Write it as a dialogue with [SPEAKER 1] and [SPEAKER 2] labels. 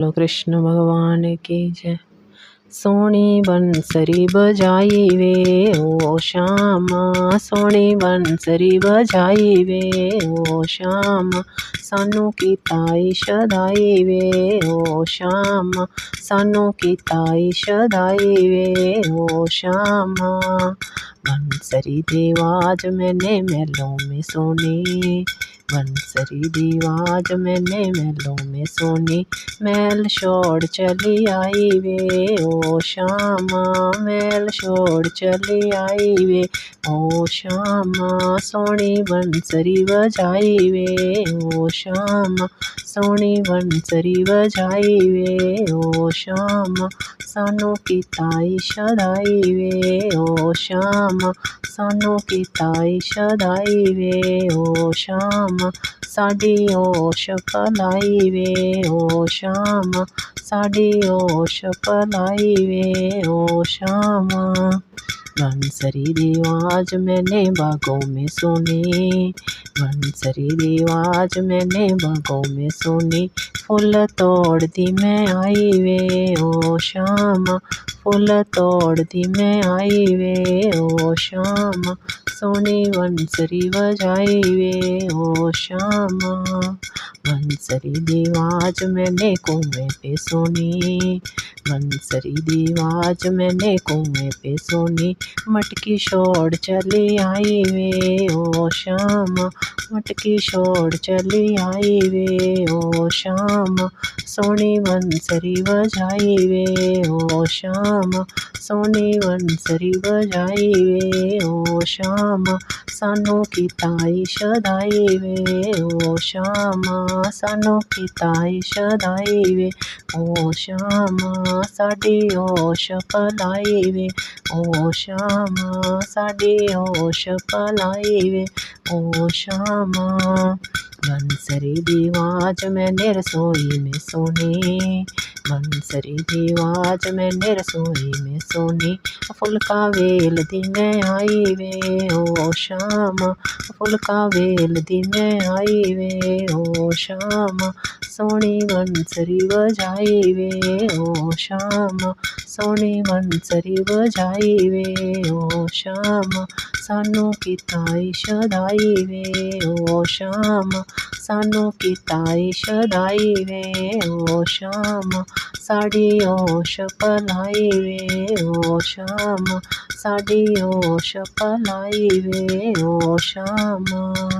[SPEAKER 1] बोलो कृष्ण भगवान की जय। सोनी बंसरी बजाई वे ओ श्यामा, सोनी बंसरी बजाई वे ओ श्यामा, सानू कीताई शदाई वे ओ श्यामा, सानू कीताई शदाई वे ओ श्यामा। बंसरी दी आवाज मैंने महलों में सुनी, बंसरी दी आवाज मैंने महलों में सुनी, महल छोड़ चली आई वे ओ श्यामा, महल छोड़ चली आई वे ओ श्यामा, सोनी बंसरी बजाई वे ओ श्यामा, सोनी बंसरी बजाई वे ओ श्यामा, सानू कीताई शदाई वे ओ श्यामा, सानू कीताई शदाई वे ओ श्यामा, साडी होश पलाई वे ओ श्यामा, साडी होश पलाई वे ओ श्यामा। बंसरी दी आवाज मैंने बागों में सुनी, बंसरी दी आवाज मैंने बागों में सुनी, फुल तोड़ दी मैं आई वे ओ श्यामा, फुल तोड़ दी मैं आई वे ओ श्यामा, सोनी बंसरी बजाई वे ओ श्यामा। बंसरी दी आवाज मैंने कुएं पे सुनी, बंसरी दी आवाज मैंने कुएं पे सुनी, मटकी छोड़ चली आई वे ओ श्यामा, मटकी छोड़ चली आई वे ओ श्यामा, सोनी बंसरी बजाई वे ओ श्यामा, सोनी बंसरी बजाई वे ओ श्यामा, सानू कीताई शदाई वे ओ श्यामा, सानू कीताई शदाई वे ओ श्यामा, साडी होश पलाई वे ओ श्यामा, साडी होश पलाई वे ओ श्यामा। बंसरी दी आवाज मैंने रसोई में सुनी, बंसरी दी आवाज मैंने रसोई में सुनी, फुलका वेल दी मैं आई वे ओ श्यामा, फुलका वेल दी मैं आई वे ओ श्यामा, सोनी बंसरी बजाई वे ओ श्यामा, सोनी बंसरी बजाई वे ओ श्यामा, सानू कीताई शदाई वे ओ श्यामा, सानू कीताई शदाई वे ओ श्यामा, साडी होश पलाई वे ओ श्यामा, साडी होश पलाई वे ओ श्यामा।